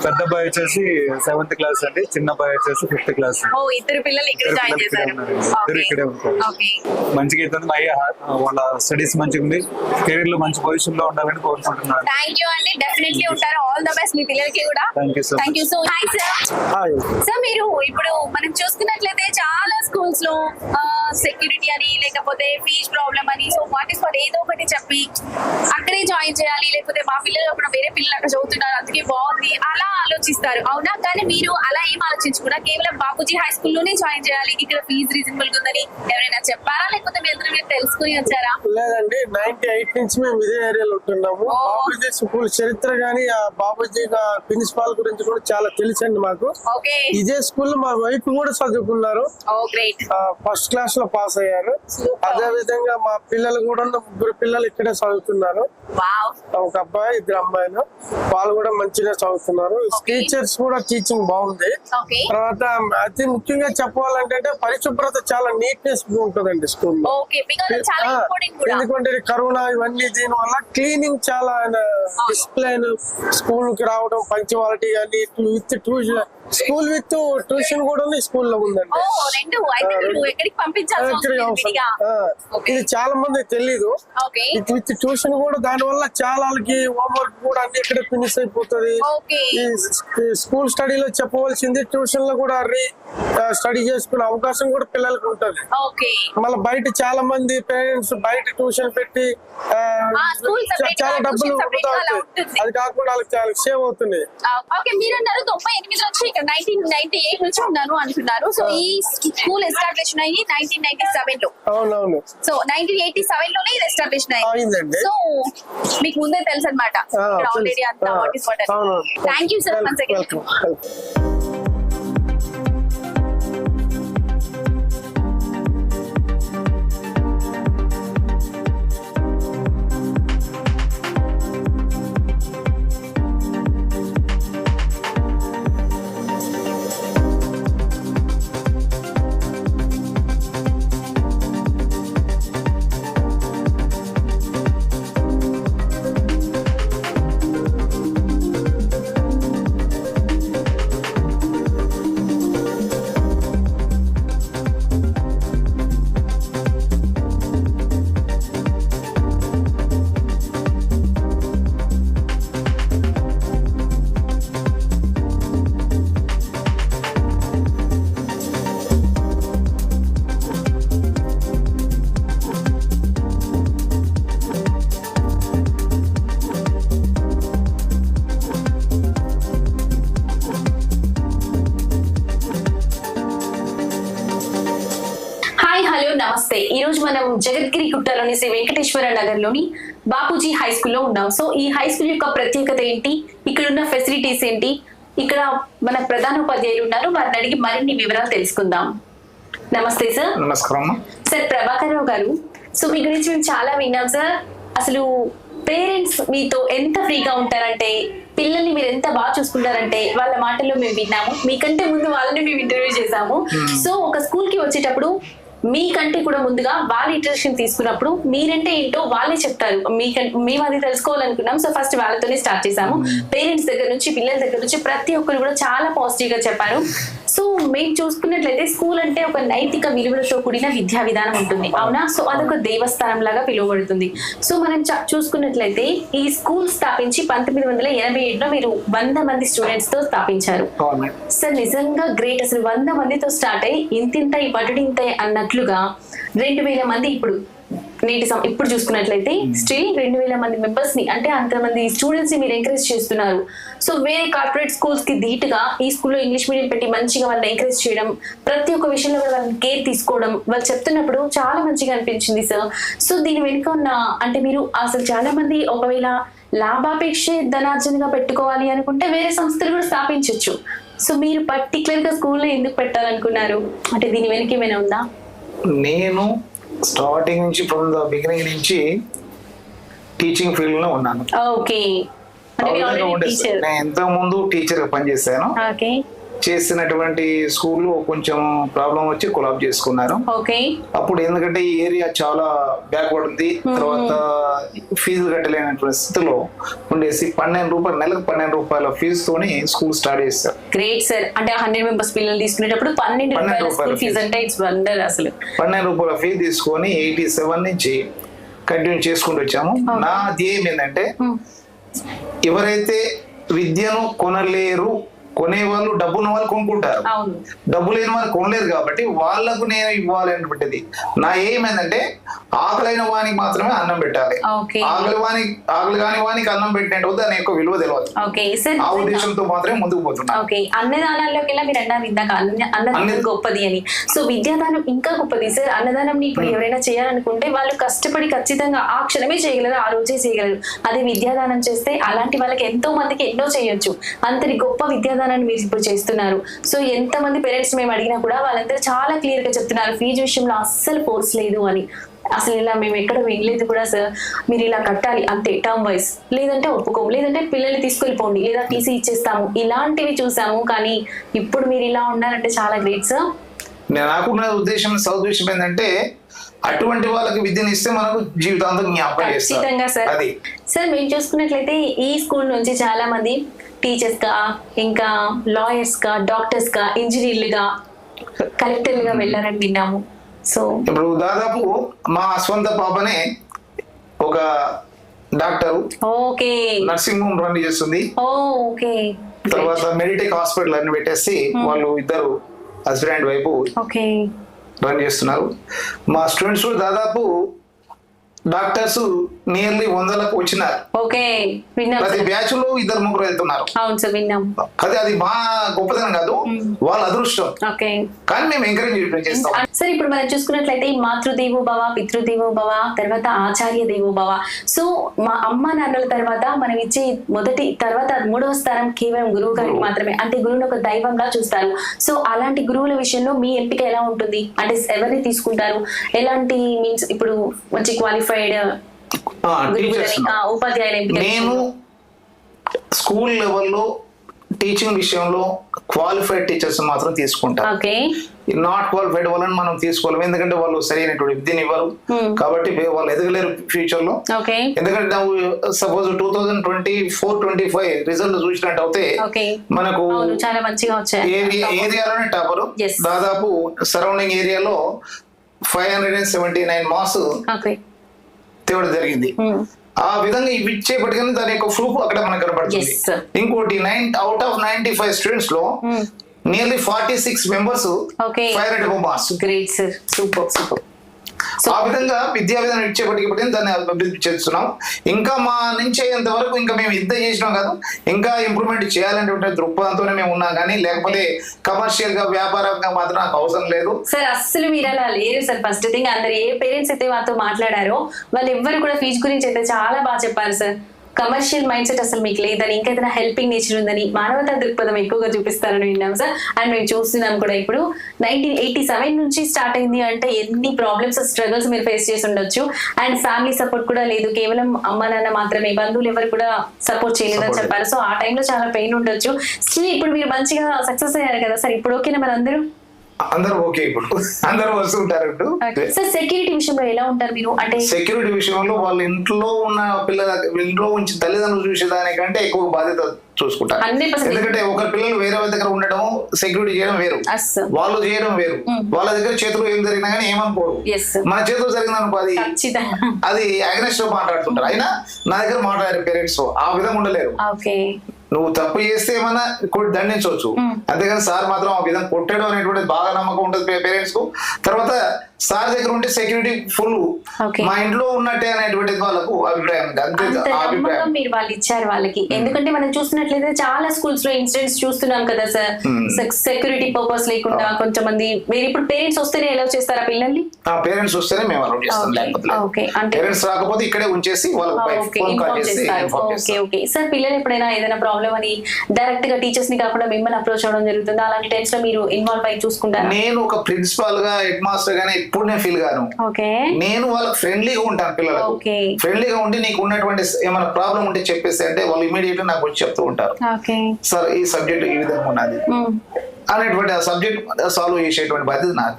పెద్ద అబ్బాయి వచ్చేసి 7th క్లాస్ అండి, చిన్న అబ్బాయి వచ్చేసి 5th క్లాస్. ఓ, ఇద్దరు పిల్లలు ఇక్కడ జాయిన్ చేశారు. ఇద్దరు ఇక్కడే ఉంటారు. ఓకే, మంచిగా అవుతుంది. వాళ్ళ స్టడీస్ మంచిగా ఉంది, కెరీర్ లో మంచి పొజిషన్ లో ఉండాలని కోరుకుంటున్నాను. థ్యాంక్ యూ అండి. డెఫినెట్లీ ఉంటారు. ఆల్ ద బెస్ట్ మీ పిల్లలకి కూడా. Thank you so thank you. So hi sir. Sir, మీరు ఇప్పుడు మనం చూసుకున్నట్లయితే చాలా స్కూల్స్ లో సెక్యూరిటీ అని లేకపోతే ఫీజ్ ప్రాబ్లమ్ అని, సో వాట్ ఇస్ వాట్ ఏదో ఒకటి చెప్పి అక్కడే జాయిన్ చేయాలి, లేకపోతే మా పిల్లలు కూడా వేరే పిల్లలు అక్కడ చదువుతున్నారు అందుకే బాగుంది అలా ఆలోచిస్తారు అవునా, కానీ మీరు అలా ఏం ఆలోచించకుండా కేవలం బాపూజీ హై స్కూల్లోనే జాయిన్ చేయాలి, ఇక్కడ ఫీజు రీజనబుల్ ఉందని ఎవరైనా చెప్పారా, లేకపోతే మీ అందరూ మీరు తెలుసుకుని వచ్చారా? లేదండి, 98 నుంచి మేము ఇదే ఏరియాలో ఉంటున్నాము. బాపూజీ స్కూల్ చరిత్ర గానీ ఆ బాపూజీ ప్రిన్సిపాల్ గురించి కూడా చాలా తెలుసండి మాకు. ఓకే, ఇదే స్కూల్ మా వైఫ్ కూడా చదువుకున్నారు, ఓ గ్రేట్, ఫస్ట్ క్లాస్ లో పాస్ అయ్యారు. అదే విధంగా మా పిల్లలు కూడా 3 పిల్లలు ఇక్కడే చదువుతున్నారు. వావ్, ఒక అబ్బాయి 2 అమ్మాయిలు, వాళ్ళు కూడా మంచిగా చదువుతున్నారు. టీచర్స్ కూడా టీచింగ్ బాగుంది. ఓకే, తర్వాత అతి ముఖ్యంగా చెప్పాలంటే పరిశుభ్రత చాలా నీట్నెస్ ఉంటుందండి స్కూల్ లో. ఓకే, బికాజ్ చాలా ఇంపార్టెంట్ కూడా. ఎందుకంటే కరోనా ఇవన్నీ దీని వల్ల క్లీనింగ్ చాలా డిసిప్లైన్, స్కూల్ కి రావడం, పంక్చువాలిటీ కానీ with tuition, school with tuition కూడా స్కూల్లో ఉందండి. ఓ, రెండు అయితే మీరు ఎక్కడికి పంపించాల్సి వస్తుంది? ఇది చాలా మంది తెలీదు. ఓకే, విత్ ట్యూషన్ కూడా దాని వల్ల చాలా వాళ్ళకి హోంవర్క్ కూడా అన్ని ఇక్కడ ఫినిష్ అయిపోతుంది. ఓకే, ఈ స్కూల్ స్టడీలో చెప్పవలసింది ట్యూషన్ లో కూడా స్టడీ చేసుకునే అవకాశం కూడా పిల్లలకు ఉంటది. ఓకే. మళ్ళీ బయట చాలా మంది పేరెంట్స్ బయట ట్యూషన్ పెట్టి school separate గా, చాలా డబ్బులు tuition separate గా అలా ఉంటుంది. అది కాకుండా వాళ్ళకి చాలా సేవ్ అవుతుంది. ఓకే, మీరు అన్నారు 98 నుంచి ఇక్కడ 1998 నుంచి ఉన్నాను అంటున్నారు. సో ఈ స్కూల్ ఎస్టాబ్లిష్ అయ్యి 1997 లో. అవునవును సో 1987 లోనే ఇది ఎస్టాబ్లిష్ అయిందండి. సో మీకు ముందే తెలుసు అనమాట ఆల్రెడీ అంతా what is what. Thank you sir once again. నమస్తే. ఈ రోజు మనం జగద్గిరి గుట్టలోని శ్రీ వెంకటేశ్వర నగర్ లోని బాపూజీ హై స్కూల్లో ఉన్నాం. సో ఈ హై స్కూల్ యొక్క ప్రత్యేకత ఏంటి, ఇక్కడ ఉన్న ఫెసిలిటీస్ ఏంటి, ఇక్కడ మన ప్రధాన ఉపాధ్యాయులు ఉన్నారు, వారిని అడిగి మరిన్ని వివరాలు తెలుసుకుందాం. నమస్తే సార్. నమస్కారం. సార్ ప్రభాకర్ రావు గారు, సో మీ గురించి మేము చాలా విన్నాం సార్. అసలు పేరెంట్స్ మీతో ఎంత ఫ్రీగా ఉంటారంటే, పిల్లల్ని మీరు ఎంత బాగా చూసుకుంటారంటే వాళ్ళ మాటల్లో మేము విన్నాము. మీకంటే ముందు వాళ్ళని మేము ఇంటర్వ్యూ చేసాము. సో ఒక స్కూల్ కి వచ్చేటప్పుడు మీకంటే కూడా ముందుగా వాళ్ళ ఇంట్రడక్షన్ తీసుకున్నప్పుడు మీరంటే ఏంటో వాళ్ళే చెప్తారు. మేము అది తెలుసుకోవాలనుకున్నాం. సో ఫస్ట్ వాళ్ళతోనే స్టార్ట్ చేసాము. పేరెంట్స్ దగ్గర నుంచి పిల్లల దగ్గర నుంచి ప్రతి ఒక్కరు కూడా చాలా పాజిటివ్ గా చెప్పారు. సో మేము చూసుకున్నట్లయితే స్కూల్ అంటే ఒక నైతిక విలువలతో కూడిన విద్యా విధానం ఉంటుంది, అవునా? సో అదొక దేవస్థానం లాగా పిలువబడుతుంది. సో మనం చూసుకున్నట్లయితే ఈ స్కూల్ స్థాపించి 1987లో మీరు 100 మంది స్టూడెంట్స్ తో స్థాపించారు. సార్ నిజంగా గ్రేట్. అసలు 100 మందితో స్టార్ట్ అయ్యి ఇంతింత ఈ బటుడింత అన్నట్లుగా 2000 మంది ఇప్పుడు చూసుకున్నట్లయితే స్టిల్ 2000 మంది మెంబర్స్ ని, అంటే అంతమంది స్టూడెంట్స్ ని మీరు ఎంకరేజ్ చేస్తున్నారు. సో వేరే కార్పొరేట్ స్కూల్స్ కి ధీటుగా ఈ స్కూల్లో ఇంగ్లీష్ మీడియం పెట్టి మంచిగా వాళ్ళని ఎంకరేజ్ చేయడం, ప్రతి ఒక్క విషయంలో కూడా వాళ్ళని కేర్ తీసుకోవడం, వాళ్ళు చెప్తున్నప్పుడు చాలా మంచిగా అనిపించింది సార్. సో దీని వెనుక ఉన్న అంటే మీరు అసలు చాలా మంది ఒకవేళ లాభాపేక్ష ధనార్జనగా పెట్టుకోవాలి అనుకుంటే వేరే సంస్థలు కూడా స్థాపించవచ్చు. సో మీరు పర్టికులర్ గా స్కూల్లో ఎందుకు పెట్టాలనుకున్నారు, అంటే దీని వెనుక ఏమైనా ఉందా? నేను స్టార్టింగ్ నుంచి ఫ్రమ్ ద బిగినింగ్ నుంచి టీచింగ్ ఫీల్డ్ లో ఉన్నాను. ఓకే, నేను ఎంతో ముందు టీచర్ గా పనిచేశాను. ఓకే. చేసినటువంటి స్కూల్లో కొంచెం ప్రాబ్లం వచ్చి కొలాబ్ చేసుకున్నారు. ఓకే. అప్పుడు ఎందుకంటే ఈ ఏరియా చాలా బ్యాక్వర్డ్ ఉంది, తర్వాత ఫీజు కట్టలేనటువంటి స్థితిలో ఉండేసి నెలకు 12 రూపాయల ఫీజు తోని స్కూల్ స్టార్ట్ చేస్తారు. Great sir. అంటే 100 మెంబర్స్ పిల్లలు తీసుకునేటప్పుడు 12 రూపాయల ఫీజు అంటే ఇట్స్ వండర్. అసలు 12 రూపాయల ఫీజు తీసుకొని 87 నుంచి కంటిన్యూ చేసుకుంటూ వచ్చాము. నా ధ్యేయం ఏంటంటే ఎవరైతే విద్యను కొనలేరు, కొనేవాళ్ళు డబ్బున్న వాళ్ళు కొనుక్కుంటారు, డబ్బు లేని వాళ్ళు కొనలేరు, కాబట్టి వాళ్లకు నేను ఇవ్వాలి అనేటువంటిది నా ఏమైందంటే ఆకలైన వానికి మాత్రమే అన్నం పెట్టాలి, ఆకలి కాని వానికి అన్నం పెట్టినట్టు దాని యొక్క విలువ తెలియదు. ఆ ఉద్దేశంతో మాత్రమే ముందుకు పోతున్నాను. అన్నదానాల్లోకి మీరు అన్నారు ఇందాక అన్నదానం గొప్పది అని. సో విద్యాదానం ఇంకా గొప్పది సార్. అన్నదానం ఇప్పుడు ఎవరైనా చేయాలనుకుంటే వాళ్ళు కష్టపడి ఖచ్చితంగా ఆ క్షణమే చేయగలరు, ఆ రోజే చేయగలరు. అదే విద్యాదానం చేస్తే అలాంటి వాళ్ళకి ఎంతో మందికి ఎన్నో చేయొచ్చు. అంతటి గొప్ప విద్యాదానాన్ని మీరు ఇప్పుడు చేస్తున్నారు. సో ఎంత మంది పేరెంట్స్ మేము అడిగినా కూడా వాళ్ళందరూ చాలా క్లియర్ గా చెప్తున్నారు ఫీజు విషయంలో అస్సలు ఫోర్స్ లేదు అని. అసలు ఇలా మేము ఎక్కడ వినలేదు కూడా సార్. మీరు ఇలా కట్టాలి అంతే టర్మ్ వైజ్, లేదంటే ఒప్పుకోము, లేదంటే పిల్లల్ని తీసుకెళ్ళిపోండి, లేదా టీసీ ఇచ్చేస్తాము, ఇలాంటివి చూసాము. కానీ ఇప్పుడు మీరు ఇలా ఉన్నారంటే చాలా గ్రేట్ సార్. నాకున్న ఉద్దేశం సదుద్దేశం ఏంటంటే అటువంటి వాళ్ళకి విద్యను ఇస్తే మనకు జీవితాంతం జ్ఞాపకం ఖచ్చితంగా సార్. సార్ మేము చూసుకున్నట్లయితే ఈ స్కూల్ నుంచి చాలా మంది టీచర్స్ గా, ఇంకా లాయర్స్ గా, డాక్టర్స్ గా, ఇంజనీర్లుగా, కలెక్టర్లుగా వెళ్ళారని విన్నాము. సో ఇప్పుడు దాదాపు మా స్వంత పాపనే ఒక doctor, okay nursing home run చేస్తుంది. ఓకే తర్వాత మెడిటెక్ హాస్పిటల్ అని పెట్టేసి వాళ్ళు ఇద్దరు husband and wife okay run చేస్తున్నారు. మా స్టూడెంట్స్ దాదాపు డాక్టర్స్ నియర్లీ 100లకు వచ్చినారు. ఓకే విన్నాం ప్రతి సార్. బ్యాచ్ లో 2-3 వెళ్తున్నారు. అవును సార్ విన్నాం. అది మా గొప్పతనం కాదు, వాళ్ళ అదృష్టం. ఓకే కానీ మేము ఎంకరేజ్ చేస్తాం. సార్ ఇప్పుడు మనం చూసుకున్నట్లయితే మాతృదేవో భవ, పితృదేవో భవ, తర్వాత ఆచార్య దేవో భవ. సో మా అమ్మ నాన్నల తర్వాత మనం ఇచ్చే తర్వాత 3వ స్థానం కేవలం గురువు గారికి మాత్రమే. అంటే గురువుని ఒక దైవంగా చూస్తారు. సో అలాంటి గురువుల విషయంలో మీ ఎంపిక ఎలా ఉంటుంది? అంటే ఎవరిని తీసుకుంటారు? ఎలాంటి మీన్స్ ఇప్పుడు మంచి క్వాలిఫైడ్ ఉపాధ్యాయుల ఎంపిక? నేను స్కూల్ లెవెల్లో టీచింగ్ విషయంలో క్వాలిఫైడ్ టీచర్స్ మాత్రం తీసుకుంటాను. ఓకే నాట్ క్వాలిఫైడ్ వాళ్ళని మనం తీసుకోలేము, ఎందుకంటే వాళ్ళు సరైనటువంటి విద్యను ఇవ్వరు. కాబట్టి వాళ్ళు ఎదగలేరు ఫ్యూచర్ లో. ఓకే ఎందుకంటే సపోజ్ 2024-25 రిజల్ట్ చూసినట్టు అయితే మనకు చాలా మంచిగా వచ్చాయి. ఏరియాలోనే టాపర్. దాదాపు సరౌండింగ్ ఏరియాలో 579 మార్క్స్ తేవడం జరిగింది. ఆ విధంగా ఇవి ఇచ్చేపటికనే దాని యొక్క ప్రూఫ్ అక్కడ మనకు కనబడుతుంది. ఇంకోటి 95 స్టూడెంట్స్ లో nearly 46 members 500 marks. Great sir, super super. ఆ విధంగా విద్యా విధానం ఇచ్చేపటికి దాన్ని అభివృద్ధి చేస్తున్నాం. ఇంకా మా నుంచి అయ్యేంత వరకు ఇంకా మేము యుద్ధం చేసినాం కాదు, ఇంకా ఇంప్రూవ్మెంట్ చేయాలనే దృక్పథంతోనే మేము ఉన్నాం. కానీ లేకపోతే కమర్షియల్ గా వ్యాపారంగా మాత్రం నాకు అవసరం లేదు సార్. అస్సలు మీరు అలా లేరు సార్. ఫస్ట్ థింగ్, అందరు ఏ పేరెంట్స్ అయితే వాళ్ళతో మాట్లాడారో వాళ్ళు ఎవ్వరు కూడా ఫీజు గురించి అయితే చాలా బాగా చెప్పారు సార్. కమర్షియల్ మైండ్ సెట్ అసలు మీకు లేదని, ఇంకేదైనా హెల్పింగ్ నేచర్ ఉందని, మానవతా దృక్పథం ఎక్కువగా చూపిస్తారని విన్నాం సార్. అండ్ మేము చూస్తున్నాం కూడా. ఇప్పుడు 1987 నుంచి స్టార్ట్ అయింది అంటే ఎన్ని ప్రాబ్లమ్స్, స్ట్రగుల్స్ మీరు ఫేస్ చేసి ఉండొచ్చు. అండ్ ఫ్యామిలీ సపోర్ట్ కూడా లేదు, కేవలం అమ్మ నాన్న మాత్రమే, బంధువులు ఎవరు కూడా సపోర్ట్ చేయలేదని చెప్పారు. సో ఆ టైంలో చాలా పెయిన్ ఉండొచ్చు. స్టిల్ ఇప్పుడు మీరు మంచిగా సక్సెస్ అయ్యారు కదా సార్. ఇప్పుడు ఓకేనా మరి అందరూ ఓకే, ఇప్పుడు అందరూ వస్తుంటారు. సార్ సెక్యూరిటీ విషయంలో ఎలా ఉంటారు మీరు? అంటే సెక్యూరిటీ విషయంలో వాళ్ళ ఇంట్లో ఉన్న పిల్లల ఇంట్లో ఉంచి తల్లిదండ్రులు చూసేదానికంటే ఎక్కువ బాధ్యత చూసుకుంటారు. ఎందుకంటే ఒకరి పిల్లలు వేరే వాళ్ళ దగ్గర ఉండడం, సెక్యూరిటీ చేయడం వేరు, వాళ్ళు చేయడం వేరు. వాళ్ళ దగ్గర చేతులు ఏం జరిగినా కానీ ఏమనుకోరు. మన చేతులు జరిగిందనుకో అది అగ్నెస్ట్ మాట్లాడుతుంటారు. అయినా నా దగ్గర మాట్లాడారు పేరెంట్స్ ఆ విధంగా ఉండలేరు. నువ్వు తప్పు చేస్తే ఏమన్నా దండించవచ్చు, అంతేగాని సార్ మాత్రం ఆ విధంగా కొట్టడం అనేటువంటి బాగా నమ్మకం ఉంటుంది పేరెంట్స్ కు. తర్వాత సార్ దగ్గర ఉంటే సెక్యూరిటీ ఫుల్ మా ఇంట్లో ఉన్నట్టే అనేటువంటి వాళ్ళకు అభిప్రాయం. మీరు వాళ్ళు ఇచ్చారు వాళ్ళకి. ఎందుకంటే మనం చూస్తున్నట్లయితే చాలా స్కూల్స్ లో ఇన్సిడెంట్స్ చూస్తున్నాం కదా సార్. సెక్యూరిటీ పర్పస్ లేకుండా కొంతమంది మీరు ఇప్పుడు పేరెంట్స్ వస్తేనే ఎలా చేస్తారా పిల్లల్ని? పేరెంట్స్ వస్తేనే మేము అలౌ చేస్తాం, లేకపోతే పేరెంట్స్ రాకపోతే ఇక్కడే ఉంచేసి వాళ్ళకి ఫోన్ కాల్ చేసి ఓకే సార్. పిల్లలు ఎప్పుడైనా ఏదైనా ప్రాబ్లం అని డైరెక్ట్ గా టీచర్స్ ని కాకుండా మిమ్మల్ని అప్రోచ్ అవ్వడం జరుగుతుంది, అలాంటి టైమ్స్ లో మీరు ఇన్వాల్వ్ అయి చూసుకుంటారు? నేను ఒక ప్రిన్సిపాల్ గా హెడ్ మాస్టర్ గానే ఎప్పుడు నేను ఫీల్ గాను. నేను వాళ్ళకి ఫ్రెండ్లీగా ఉంటాను. పిల్లలకు ఫ్రెండ్లీగా ఉండి నీకు ఉన్నటువంటి ఏమైనా ప్రాబ్లం ఉంటే చెప్పేసి అంటే వాళ్ళు ఇమీడియట్ గా నాకు వచ్చి చెప్తూ ఉంటారు, సార్ ఈ సబ్జెక్ట్ ఈ విధంగా ఉన్నది అనేటువంటి ఆ సబ్జెక్ట్ సాల్వ్ చేసేటువంటి బాధ్యత నాది.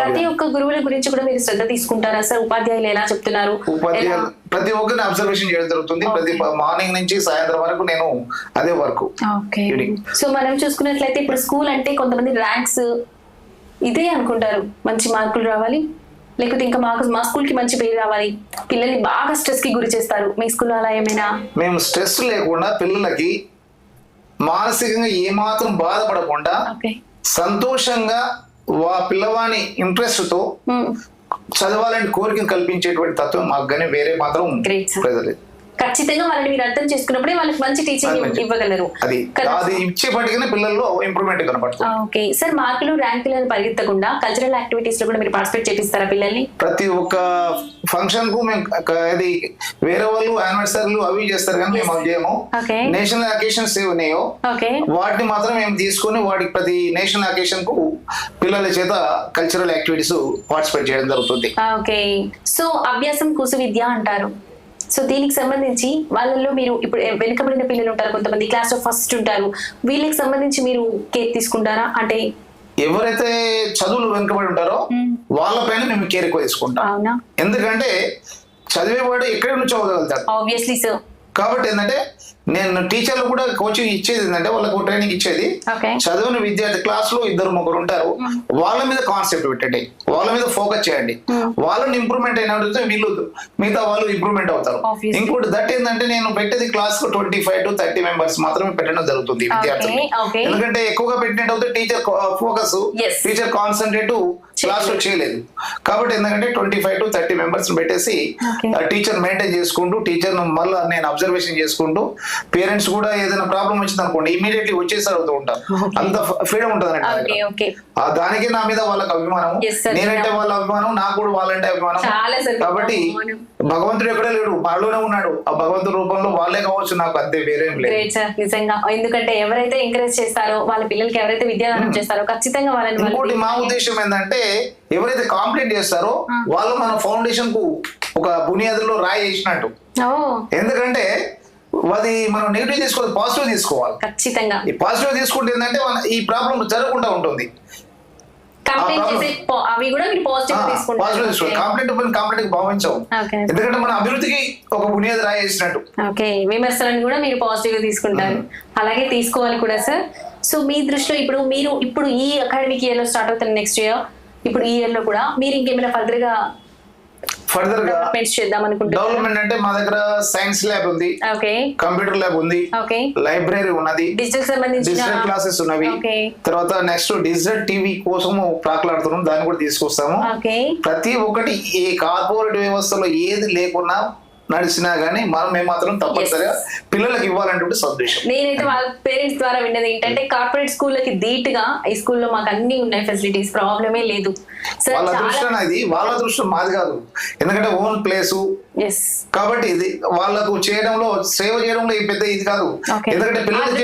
ప్రతి ఒక్క గురువుల గురించి కూడా మీరు శ్రద్ధ తీసుకుంటారా సార్? ఉపాధ్యాయులు ఎలా చెప్తున్నారు? ఉపాధ్యాయులు ప్రతి ఒక్కరిని అబ్జర్వేషన్ చేయడం జరుగుతుంది. ప్రతి మార్నింగ్ నుంచి సాయంత్రం వరకు నేను అదే వర్క్. సో మనం చూసుకున్నట్లయితే ఇప్పుడు స్కూల్ అంటే కొంతమంది ర్యాంక్స్ ఇదే అనుకుంటారు, మంచి మార్కులు రావాలి, లేకపోతే ఇంకా మా స్కూల్ కి మంచి పేరు రావాలి, పిల్లల్ని బాగా స్ట్రెస్ కి గురి చేస్తారు. మీ స్కూల్లో అలా ఏమైనా? మేము స్ట్రెస్ లేకుండా పిల్లలకి మానసికంగా ఏమాత్రం బాధపడకుండా సంతోషంగా పిల్లవాని ఇంట్రెస్ట్ తో చదవాలని కోరికను కల్పించేటువంటి తత్వం మాకు కానీ వేరే మాత్రం ప్రజలేదు. ఖచ్చితంగా వాళ్ళని మీరు అర్థం చేసుకున్నప్పుడే వాళ్ళకి మంచి టీచింగ్ ఇవ్వగలరు. అది ఇచ్చేపటికనే పిల్లల్లో ఇంప్రూవ్మెంట్ కనపడుతుంది. Okay sir. మార్కులు ర్యాంకులను పరిగెత్తకుండా కల్చరల్ యాక్టివిటీస్ లో కూడా మీరు పార్టిసిపేట్ చేపిస్తారా పిల్లల్ని? ప్రతి ఒక్క ఫంక్షన్ కు మేము అది వేరే వాళ్ళు యానివర్సరీలు అవి చేస్తారు కానీ మేము అవి చేయము. నేషనల్ అకేషన్స్ ఏవన్నాయో వాటిని మాత్రం మేము తీసుకుని వాటికి ప్రతి నేషనల్ అకేషన్ కు పిల్లల చేత కల్చరల్ యాక్టివిటీస్ పార్టిసిపేట్ చేయడం జరుగుతుంది. ఓకే. సో అభ్యాసం కుసు విద్య అంటారు. సో దీనికి సంబంధించి వాళ్ళల్లో మీరు ఇప్పుడు వెనుకబడిన పిల్లలు ఉంటారు, కొంతమంది క్లాస్ లో ఫస్ట్ ఉంటారు, వీళ్ళకి సంబంధించి మీరు కేర్ తీసుకుంటారా? అంటే ఎవరైతే చదువులు వెనుకబడి ఉంటారో వాళ్ళపైన మేము కేర్ ఎక్కువ తీసుకుంటాం. ఎందుకంటే చదివేవాడు ఎక్కడి నుంచి చదవగలుగుతాడు. Obviously sir. కాబట్టి ఏంటంటే నేను టీచర్లు కూడా కోచింగ్ ఇచ్చేది ఏంటంటే వాళ్ళకు ట్రైనింగ్ ఇచ్చేది Okay. చదివిన విద్యార్థి క్లాస్ లో 2-3 ఉంటారు, వాళ్ళ మీద కాన్సెప్ట్ పెట్టండి, వాళ్ళ మీద ఫోకస్ చేయండి, వాళ్ళని ఇంప్రూవ్మెంట్ అయిన వీళ్ళు మిగతా వాళ్ళు ఇంప్రూవ్మెంట్ అవుతారు. Obviously. ఇంకోటి దట్ ఏంటంటే నేను పెట్టేది క్లాస్ కు 25 to 30 మెంబర్స్ మాత్రమే పెట్టడం జరుగుతుంది విద్యార్థులు. Okay. ఎందుకంటే ఎక్కువగా పెట్టినట్టు అవుతే teacher focus, Yes. Teacher concentrate class లో చేయలేదు. కాబట్టి ఎందుకంటే 25 to 30 మెంబర్స్ పెట్టేసి టీచర్ మెయింటైన్ చేసుకుంటూ, టీచర్ మళ్ళీ నేను అబ్జర్వేషన్ చేసుకుంటూ, పేరెంట్స్ కూడా ఏదైనా ప్రాబ్లం వచ్చింది అనుకోండి ఇమీడియట్లీ వచ్చేసి అడుగుతూ ఉంటాం. అంత ఫ్రీడమ్ ఉంటుంది ఓకే అన్నట్టు. ఓకే దానికి నా మీద వాళ్ళకి అభిమానం, Yes, sir. నేనంటే వాళ్ళ అభిమానం, నాకు కూడా వాళ్ళంటే అభిమానం. చాలా sir. కాబట్టి భగవంతుడు ఎక్కడే లేడు, మనలోనే ఉన్నాడు. ఆ భగవంతుడి రూపంలో వాళ్ళే కావచ్చు, నాకు అంతే వేరేం లేదు. గ్రేట్ సార్ నిజంగా. ఎందుకంటే ఎవరైతే ఎంకరేజ్ చేస్తారో వాళ్ళ పిల్లలకి ఎవరైతే విద్యాదానం చేస్తారో ఖచ్చితంగా వాళ్ళని ఇంకోటి మా ఉద్దేశం ఏంటంటే ఎవరైతే కాంప్లైంట్ చేస్తారో వాళ్ళు మన ఫౌండేషన్ కు ఒక బునియాదులో రాయి వేసినట్టు. ఎందుకంటే అది మనం నెగిటివ్ తీసుకోవాలి, పాజిటివ్ తీసుకోవాలి. ఖచ్చితంగా ఈ పాజిటివ్ తీసుకుంటే ఏంటంటే ఈ ప్రాబ్లం జరగకుండా ఉంటుంది. కంప్లైంట్ చేసే అవి కూడా మీరు పాజిటివ్ పాజిటివ్ తీసుకోవాలి. తీసుకుంటారు. కంప్లైంట్ భావించాం, ఓకే ఎందుకంటే మన అభివృద్ధికి ఒక బునియాది రాయి వేసినట్టు. ఓకే విమర్శలను కూడా మీరు పాజిటివ్ గా తీసుకుంటారు, అలాగే తీసుకోవాలి కూడా సార్. సో మీ దృష్టిలో ఇప్పుడు ఈ అకాడమిక్ ఇయర్ లో స్టార్ట్ అవుతున్న నెక్స్ట్ ఇయర్, ఇప్పుడు ఈ ఇయర్ లో కూడా మీరు ఇంకేమైనా ఫర్దర్ గా డెవలప్మెంట్స్ చేద్దాం అనుకుంటున్నారు? డెవలప్మెంట్ అంటే మా దగ్గర సైన్స్ ల్యాబ్ ఉంది, ఓకే కంప్యూటర్ ల్యాబ్ ఉంది, ఓకే లైబ్రరీ ఉన్నది, డిజిటల్ సంబంధించిన డిజిటల్ క్లాసెస్ ఉన్నవి. ఓకే తర్వాత నెక్స్ట్ డిజిటల్ టీవీ కోసము ప్రాకులాడుతున్నాం, దాన్ని కూడా తీసుకొస్తాము. ఓకే ప్రతి ఒక్కటి ఈ కార్పొరేట్ వ్యవస్థలో ఏది లేకున్నా నడిచినా గానీ మేము మాత్రం తప్పనిసరిగా పిల్లలకి ఇవ్వాలంటే సదుద్దేశం. నేనైతే వాళ్ళ పేరెంట్స్ ద్వారా విన్నది ఏంటంటే కార్పొరేట్ స్కూళ్ళకి ధీటుగా ఈ స్కూల్లో మాకు అన్ని ఉన్నాయి ఫెసిలిటీస్, ప్రాబ్లమే లేదు. వాళ్ళ దృష్టి ఇది, వాళ్ళ దృష్టి మాది కాదు. ఎందుకంటే ఓన్ ప్లేసు కాబట్టి ఇది వాళ్ళకు చేయడంలో, సేవ చేయడంలో పెద్ద ఇది కాదు. ఎందుకంటే పిల్లలకు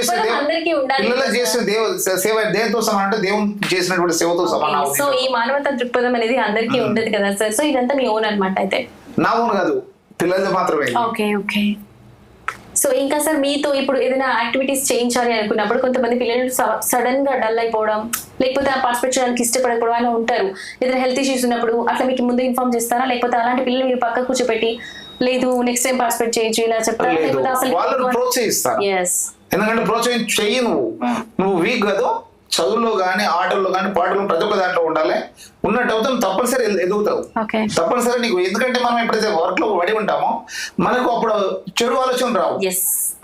చేసే సేవ దేనితో సమానం అంటే దేవుని చేసినటువంటి సేవతో సమానం. సో ఈ మానవతా దృక్పథం అనేది అందరికీ ఉండదు కదా సార్. సో ఇదంతా మీ ఓన్ అనమాట అయితే? నా ఓన్ కాదు, పిల్లలది మాత్రమే. Okay okay. సో ఇంకా సార్ మీతో ఇప్పుడు ఏదైనా యాక్టివిటీస్ చేయించాలి అనుకున్నప్పుడు కొంతమంది పిల్లలు సడన్ గా డల్ అయిపోవడం, లేకపోతే ఆ పార్టిసిపేట్ చేయడానికి ఇష్టపడకపోవడం అలా ఉంటారు. ఏదైనా హెల్త్ ఇష్యూస్ ఉన్నప్పుడు అట్లా మీకు ముందు ఇన్ఫార్మ్ చేస్తారా, లేకపోతే అలాంటి పిల్లలు మీరు పక్క కూర్చోబెట్టి లేదు నెక్స్ట్ టైం పార్టిసిపేట్ చేయొచ్చు ఇలా చెప్తారా, లేకపోతే అసలు వాళ్ళని ప్రోత్సహిస్తాను. ఎందుకంటే ప్రోత్సహించి చెయ్యి, నువ్వు వీక్ కాదు, చదువులో గానీ ఆటల్లో గానీ పాటల్లో ప్రతి ఒక్క దాంట్లో ఉండాలి. ఉన్నట్టు అవుతాం, తప్పనిసరి ఎదుగుతావు తప్పనిసరి నీకు. ఎందుకంటే మనం ఎప్పుడైతే వర్క్ లో పడి ఉంటామో మనకు అప్పుడు చెడు ఆలోచనలు రావు,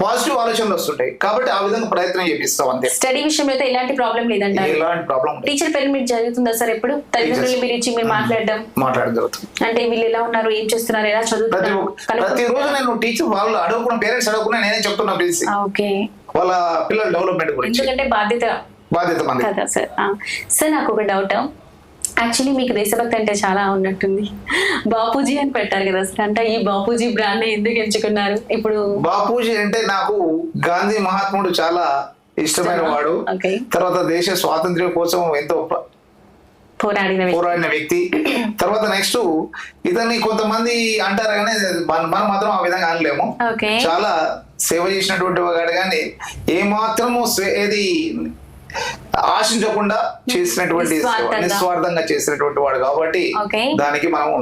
పాజిటివ్ ఆలోచనలు వస్తుంటాయి. కాబట్టి ఆ విధంగా ప్రయత్నం చేపిస్తాం అంతే. స్టడీ విషయంలో అయితే ఎలాంటి ప్రాబ్లం లేదంటారు? ఎలాంటి ప్రాబ్లం. టీచర్ పేరు మీరు జరుగుతుందా సార్ ఎప్పుడు? తల్లిదండ్రులు మీరు ఇచ్చి మీరు మాట్లాడడం జరుగుతుంది. అంటే వీళ్ళు ఎలా ఉన్నారు, ఏం చేస్తున్నారు, ఎలా చదువుతున్నారు? ప్రతిరోజు నేను టీచర్ వాళ్ళు అడుగుకున్న పేరెంట్స్ అడుగుకున్నా నేనే చెప్తున్నా పిలిచి వాళ్ళ పిల్లల డెవలప్మెంట్ గురించి. ఎందుకంటే బాధ్యత కదా సార్. సార్ నాకు ఒక డౌట్, యాక్చువల్లీ మీకు దేశభక్తి అంటే చాలా ఉన్నట్టుంది. బాపూజీ అని పెట్టారు కదా సార్, అంటే ఈ బాపూజీ బ్రాండ్ ఎందుకు ఎంచుకున్నారు? ఇప్పుడు బాపూజీ అంటే నాకు గాంధీ మహాత్ముడు చాలా ఇష్టమైన వాడు. తర్వాత దేశ స్వాతంత్ర్యం కోసం ఎంతో పోరాడిన వ్యక్తి. తర్వాత నెక్స్ట్ ఇతన్ని కొంతమంది అంటారు కానీ మనం మాత్రం ఆ విధంగా అనలేము. చాలా సేవ చేసినటువంటి వాడు కానీ ఏ మాత్రము ఏది ఆశించకుండా చేసినటువంటి, నిస్వార్థంగా చేసినటువంటి వాడు కాబట్టి దానికి మనం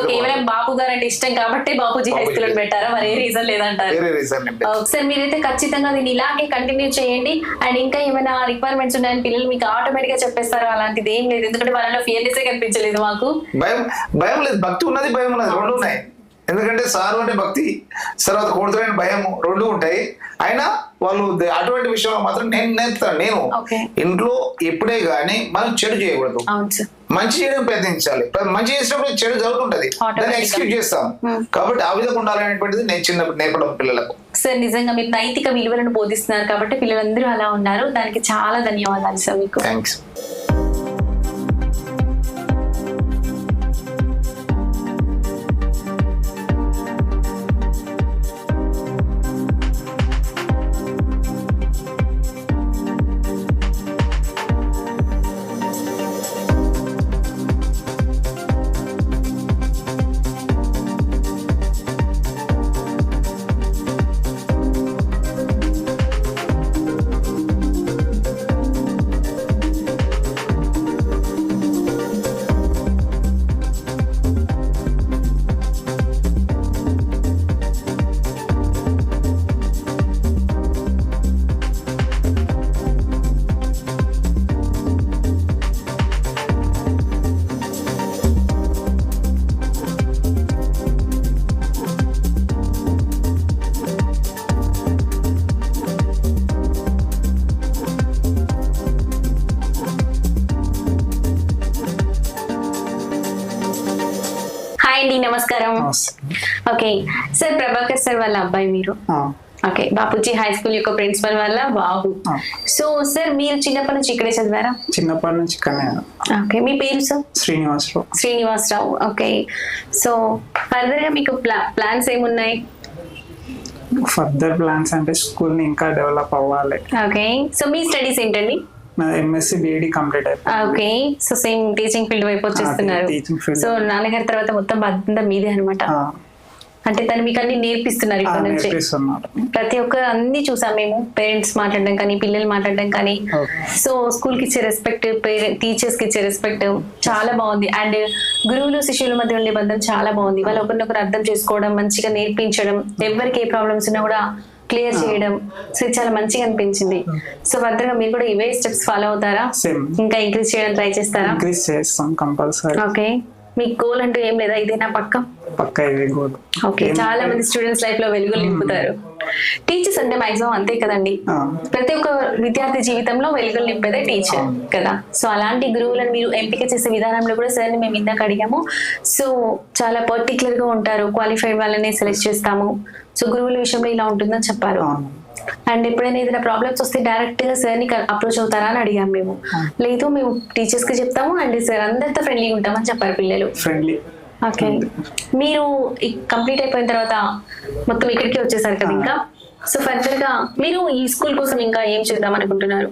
కేవలం బాపు గారు అంటే ఇష్టం కాబట్టి బాపూజీ హై స్కూల్ పెట్టారా, మరి ఏ రీజన్ లేదంటారు? సార్ మీరైతే ఖచ్చితంగా దీన్ని ఇలాగే కంటిన్యూ చేయండి. అండ్ ఇంకా ఏమైనా రిక్వైర్మెంట్స్ ఉన్నాయని పిల్లలు మీకు ఆటోమేటిక్ గా చెప్పేస్తారు? అలాంటిది ఏం లేదు, ఎందుకంటే వాళ్ళలో ఫియర్నెస్ కనిపించలేదు మాకు. భయం లేదు, భక్తి ఉన్నది, భయం ఉన్నది, రెండు ఉన్నాయి. ఎందుకంటే సారు అంటే భక్తి, తర్వాత కొడుతున్న భయం రెండు ఉంటాయి. అయినా వాళ్ళు అటువంటి విషయంలో మాత్రం నేను నేర్పుతాను. నేను ఇంట్లో ఎప్పుడే గానీ మనం చెడు చేయకూడదు, మంచి చేయడం ప్రయత్నించాలి. మంచి చేసినప్పుడు చెడు జరుగుతుంటది, దాన్ని ఎక్స్క్యూజ్ చేస్తాం. కాబట్టి ఆ విధంగా ఉండాలనేటువంటిది నేను చిన్నప్పుడు నేర్పడం పిల్లలకు. సార్ నిజంగా మీరు నైతిక విలువలను బోధిస్తున్నారు కాబట్టి పిల్లలందరూ అలా ఉన్నారు, దానికి చాలా ధన్యవాదాలు సార్ మీకు. థ్యాంక్స్. అండి, నమస్కారం. ఓకే సార్, ప్రభాకర్ సార్ వాళ్ళ అబ్బాయి మీరు. ఓకే, బాపూజీ హై స్కూల్ యొక్క ప్రిన్సిపల్ వల్ల బాబు. సో సార్, మీరు చిన్నప్పటి నుంచి ఇక్కడే చదివారా? చిన్నప్పటి నుంచి ఇక్కడనే. ఓకే, మీ పేరు sir? Srinivasa Rao. Okay, so further గా మీకు ప్లాన్స్ ఏమున్నాయి? ఫర్దర్ ప్లాన్స్ అంటే స్కూల్ ని ఇంకా డెవలప్ అవ్వాలి. ఓకే, సో మీ స్టడీస్ ఏంటండి? ఎంఎస్సి బిఈడి కంప్లీట్ అయిపోయింది. Okay, so same teaching field వైపు వచ్చేస్తున్నారు. Teaching field. సో నాన్నగారి తర్వాత మొత్తం బాధ్యత మీదే అనమాట. అంటే తను మీకు అన్ని నేర్పిస్తున్నారు ఇక్కడ నుంచి. ప్రతి ఒక్క అన్ని చూసాం మేము, పేరెంట్స్ మాట్లాడడం కానీ, పిల్లలు మాట్లాడడం కానీ. సో స్కూల్ కి ఇచ్చే రెస్పెక్ట్, టీచర్స్ కి ఇచ్చే రెస్పెక్ట్ చాలా బాగుంది. అండ్ గురువులు శిష్యుల మధ్య ఉండే బంధం చాలా బాగుంది. వాళ్ళు ఒకరినొకరు అర్థం చేసుకోవడం, మంచిగా నేర్పించడం, ఎవరికి ఏ ప్రాబ్లమ్స్ ఉన్నా కూడా క్లియర్ చేయడం. సో ఇది చాలా మంచిగా అనిపించింది. సో ఫర్దర్ గా మీరు కూడా ఇవే స్టెప్స్ ఫాలో అవుతారా? ఇంకా ఇంక్రీజ్ చేయడం ట్రై చేస్తారా? ఇంక్రీజ్ చేస్తాం కంపల్సరీ. ఓకే, మీ గోల్ అంటూ ఏం లేదా? ఇదేనా పక్క ఇదే గోల్. ఓకే, చాలా మంది స్టూడెంట్స్ లైఫ్ లో వెలుగులు నింపుతారు. టీచర్స్ అంటే మాక్సిమం అంతే కదండి, ప్రతి ఒక్క విద్యార్థి జీవితంలో వెలుగులు నింపేదే టీచర్ కదా. సో అలాంటి గురువులను మీరు ఎంపిక చేసే విధానంలో కూడా సరే మేము ఇందాక అడిగాము. సో చాలా పర్టికులర్ గా ఉంటారు, క్వాలిఫైడ్ వాళ్ళని సెలెక్ట్ చేస్తాము. సో గురువుల విషయంలో ఇలా ఉంటుందని చెప్పారు. అండ్ ఎప్పుడైనా ఏదైనా ప్రాబ్లమ్స్ వస్తే డైరెక్ట్ గా సార్ ని అప్రోచ్ అవుతారా అని అడిగాము మేము. లేదు, మేము టీచర్స్ కి చెప్తాము అండ్ సార్ అందరితో ఫ్రెండ్లీగా ఉంటామని చెప్పారు పిల్లలు. ఓకే, మీరు కంప్లీట్ అయిపోయిన తర్వాత మొత్తం ఇక్కడికి వచ్చేసారు కదా ఇంకా. సో ఫర్దర్ గా మీరు ఈ స్కూల్ కోసం ఇంకా ఏం చేద్దాం అనుకుంటున్నారు?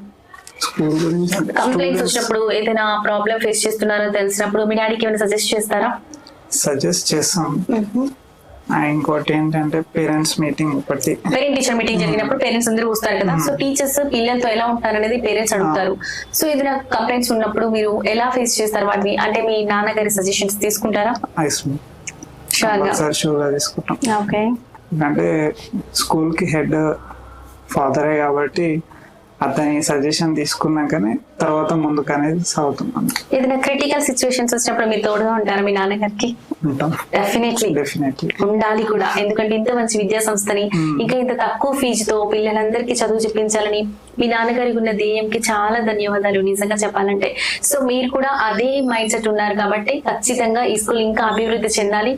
కంప్లైంట్స్ వచ్చినప్పుడు, ఏదైనా ప్రాబ్లం ఫేస్ చేస్తున్నారో తెలిసినప్పుడు మీ డాడీకి ఏమైనా సజెస్ట్ చేస్తారా? సజెస్ట్ చేస్తాం. ఇంకోటి ఏంటంటే parents meeting, parent teacher meeting జరిగినప్పుడు పేరెంట్స్ అందరూ వస్తారు కదా. సో టీచర్స్ పిల్లలతో ఎలా ఉంటారు అనేది పేరెంట్స్ అడుగుతారు. సో ఏదైనా కంప్లైంట్స్ ఉన్నప్పుడు మీరు ఎలా ఫేస్ చేస్తారు వాటిని? అంటే మీ నాన్నగారి సజెషన్స్ తీసుకుంటారా? షూర్గా తీసుకుంటాం. ఓకే, అంటే స్కూల్ కి హెడ్ ఫాదరే కాబట్టి అతని సజెషన్ తీసుకున్నాకనే తర్వాత ముందుకు అనేది సాగుతున్నాం. ఏదైనా క్రిటికల్ సిచ్యువేషన్స్ వచ్చినప్పుడు మీరు తోడుగా ఉంటారా మీ నాన్నగారికి? డెఫినెట్లీ ఉండాలి కూడా, ఎందుకంటే ఇంత మంచి విద్యా సంస్థని ఇంకా ఇంత తక్కువ ఫీజుతో పిల్లలందరికీ చదువు చెప్పించాలని మీ నాన్నగారికి ఉన్న ధ్యేయంకి చాలా ధన్యవాదాలు నిజంగా చెప్పాలంటే. సో మీరు కూడా అదే మైండ్ సెట్ ఉన్నారు కాబట్టి ఖచ్చితంగా ఈ స్కూల్ ఇంకా అభివృద్ధి చెందాలి.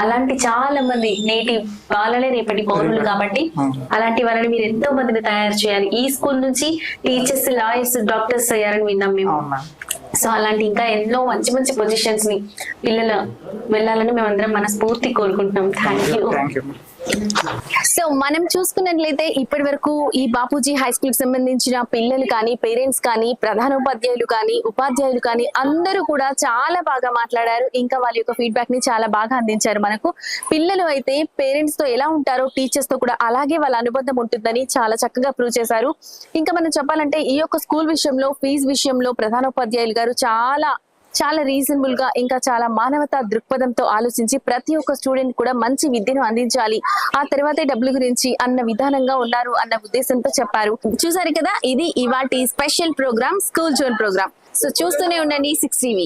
అలాంటి చాలా మంది నేటి వాళ్ళనే రేపటి పౌరులు కాబట్టి అలాంటి వాళ్ళని మీరు ఎంతో మందిని తయారు చేయాలి. ఈ స్కూల్ నుంచి టీచర్స్, లాయర్స్, డాక్టర్స్ అయ్యారని విన్నాం మేము. సో అలాంటి ఇంకా ఎన్నో మంచి మంచి పొజిషన్స్ ని పిల్లలు వెళ్ళాలని మేమందరం మనస్ఫూర్తి కోరుకుంటున్నాం. Thank you. సో మనం చూసుకున్నట్లయితే ఇప్పటి వరకు ఈ బాపూజీ హై స్కూల్ కి సంబంధించిన పిల్లలు కానీ, పేరెంట్స్ కానీ, ప్రధానోపాధ్యాయులు కానీ, ఉపాధ్యాయులు కానీ అందరూ కూడా చాలా బాగా మాట్లాడారు. ఇంకా వాళ్ళ యొక్క ఫీడ్బ్యాక్ ని చాలా బాగా అందించారు మనకు. పిల్లలు అయితే పేరెంట్స్ తో ఎలా ఉంటారో టీచర్స్ తో కూడా అలాగే వాళ్ళ అనుబంధం ఉంటుందని చాలా చక్కగా ప్రూవ్ చేశారు. ఇంకా మనం చెప్పాలంటే ఈ యొక్క స్కూల్ విషయంలో, ఫీజు విషయంలో ప్రధానోపాధ్యాయులు గారు చాలా రీజనబుల్ గా, ఇంకా చాలా మానవతా దృక్పథంతో ఆలోచించి ప్రతి ఒక్క స్టూడెంట్ కూడా మంచి విద్యను అందించాలి, ఆ తర్వాతే డబ్బుల గురించి అన్న విధానంగా ఉన్నారు అన్న ఉద్దేశంతో చెప్పారు. చూసారు కదా, ఇది ఇవాటి special programme, school zone programme. So చూస్తూనే ఉండండి 6 TV.